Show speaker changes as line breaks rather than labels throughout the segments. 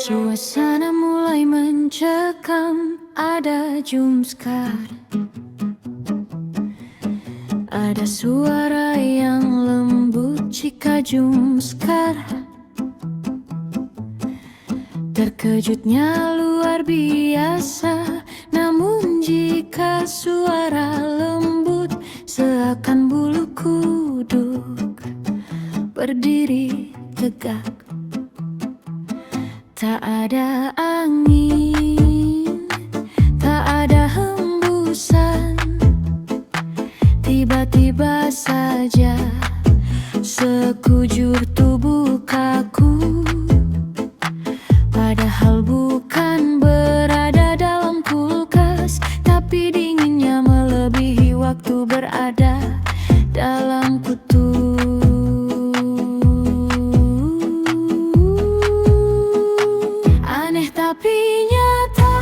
Suasana mulai mencekam, ada jumpscare. Ada suara yang lembut jika jumpscare. Terkejutnya luar biasa, namun jika suara lembut seakan bulu kuduk berdiri tegak. Tak ada angin, tak ada hembusan. Tiba-tiba saja sekujur tubuh kaku. Padahal bukan berada dalam kulkas, tapi dinginnya melebihi waktu berada dalam kutu. Aneh tapi nyata,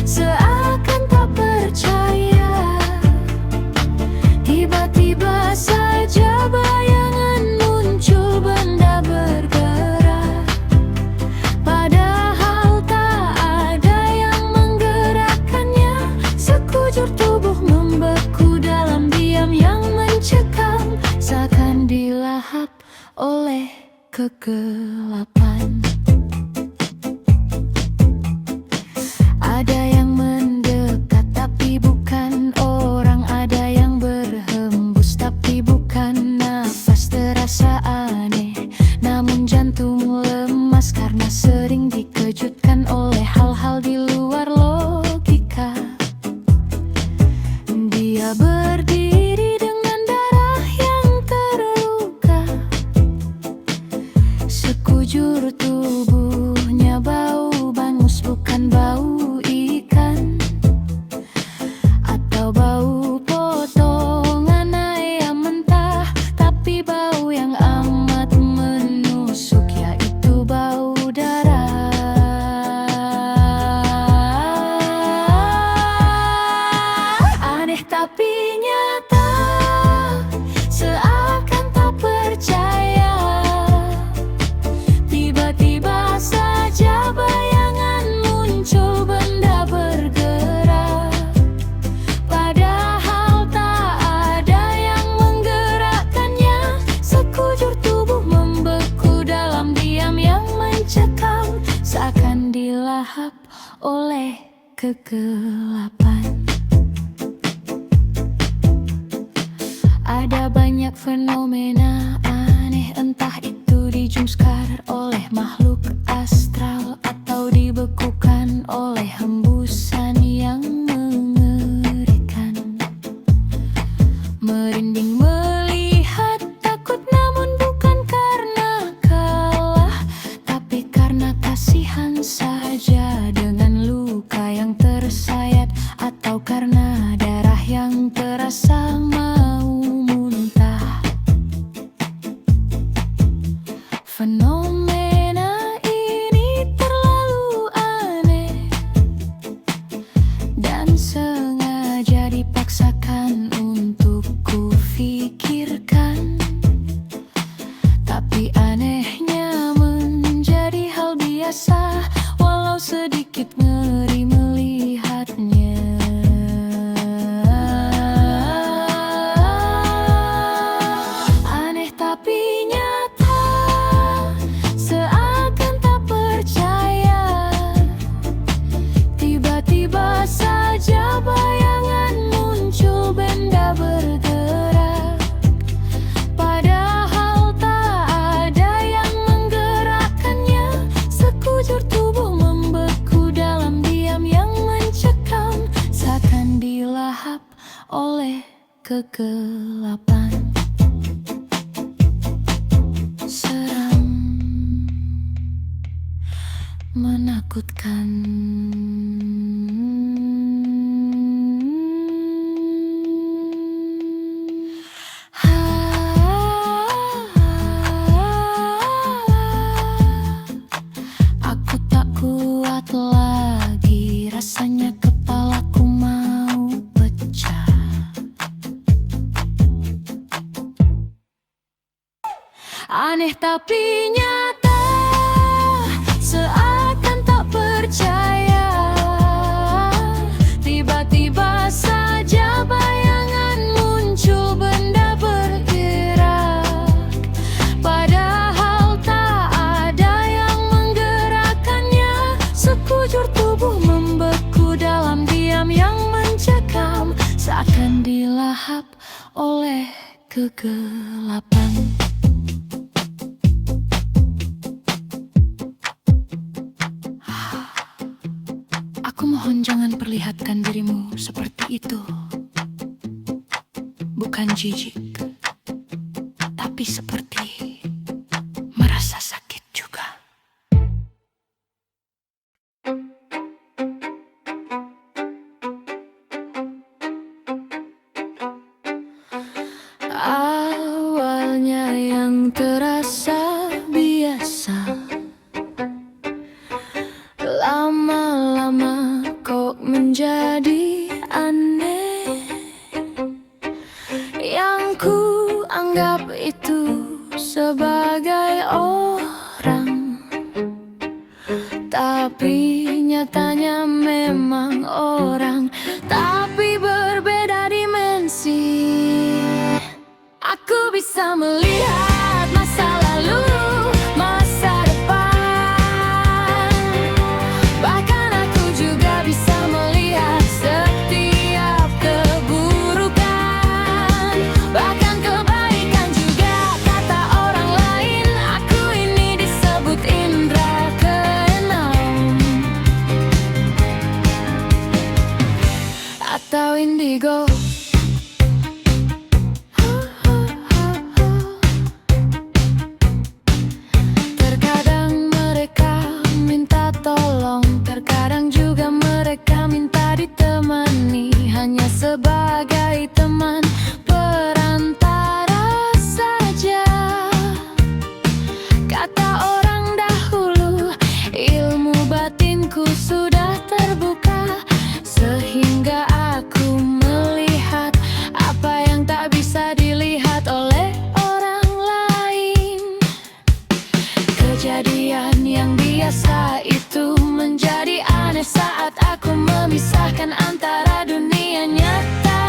seakan tak percaya. Tiba-tiba saja bayangan muncul, benda bergerak. Padahal tak ada yang menggerakkannya. Sekujur tubuh membeku dalam diam yang mencekam, seakan dilahap oleh kegelapan. Ada yang mendekat tapi bukan orang, ada yang berhembus tapi bukan nafas. Terasa aneh, namun jantung lemas karena sering dikejutkan oleh hal-hal di luar logika. Dia berdiri dengan darah yang terluka. Sekujur tubuhnya bau bangus, bukan bau ikan atau bau potongan ayam mentah, tapi bau yang amat menusuk, yaitu bau darah. Aneh tapi nyata, seakan tak percaya. Tiba-tiba saja bayangan muncul, benda bergerak. Padahal tak ada yang menggerakkannya. Sekujur tubuh membeku dalam diam yang mencekam, seakan dilahap oleh kegelapan. Ada banyak fenomena aneh, entah itu di jumpscare oleh makhluk astral atau dibekukan oleh hembusan yang mengerikan. Merinding melihat, takut namun bukan karena kalah, tapi karena kasihan saja dengan luka yang tersayat, atau karena darah yang terasa mau muntah. Fenomena ini terlalu aneh dan sengaja dipaksakan untuk kufikirkan. Tapi anehnya menjadi hal biasa, walau sedikit ngeri melihatnya. Aneh tapi nyata, seakan tak percaya. Tiba-tiba saja bayangan muncul, benda bergerak. Padahal tak ada yang menggerakkannya. Sekujur tubuh membeku dalam diam yang mencekam, seakan dilahap oleh kegelapan. Seram, menakutkan. Aku tak kuat lagi, rasanya kepalaku mau pecah. Aneh tapi nyata, seakan tak percaya. Tiba-tiba saja bayangan muncul, benda bergerak, padahal tak ada yang menggerakkannya. Sekujur tubuh membeku dalam diam yang mencekam, seakan dilahap oleh kegelapan. Aku mohon jangan perlihatkan dirimu seperti itu. Bukan jijik, tapi seperti merasa sakit juga. Awalnya yang terasa biasa, lama-lama kok menjadi aneh. Yang ku anggap itu sebagai orang, tapi nyatanya memang orang, tapi berbeda dimensi. Aku bisa melihat masa lalu, masa depan, bahkan aku juga bisa melihat setiap keburukan, bahkan kebaikan juga kata orang lain. Aku ini disebut indra keenam atau indigo. Terkadang mereka minta tolong, terkadang juga mereka minta ditemani, hanya sebagai teman perantara saja. Kata orang dahulu, ilmu batinku sudah terbuka, sehingga aku melihat apa yang tak bisa dilihat oleh orang lain. Kejadian yang biasa itu menjadi aneh saat aku memisahkan antara dunia nyata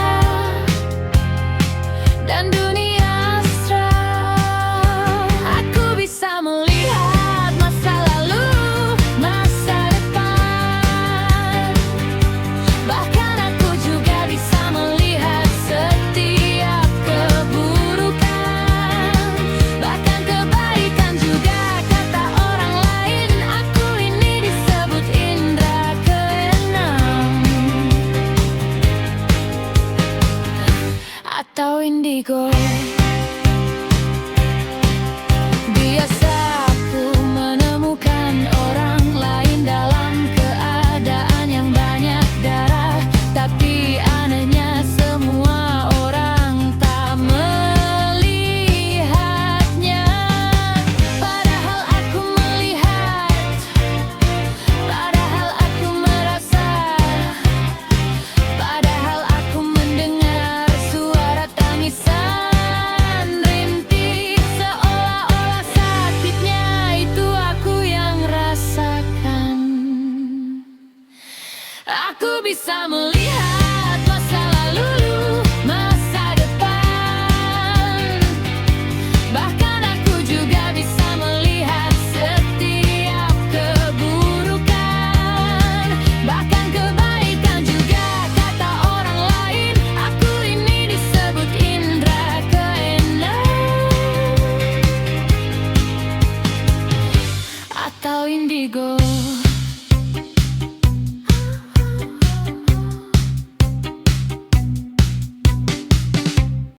dan dunia astral. Aku bisa melihat masa lalu, masa depan, bahkan aku juga bisa melihat setiap keburukan, bahkan kebaikan juga kata orang lain. Aku ini disebut indra keenam atau indigo. Biasa aku menemukan orang lain dalam keadaan yang banyak darah, tapi anehnya semua orang tak melihatnya. Padahal aku melihat, padahal aku merasa, padahal aku mendengar suara tangisan rintik, seolah-olah sakitnya itu aku yang rasakan. Aku bisa melihat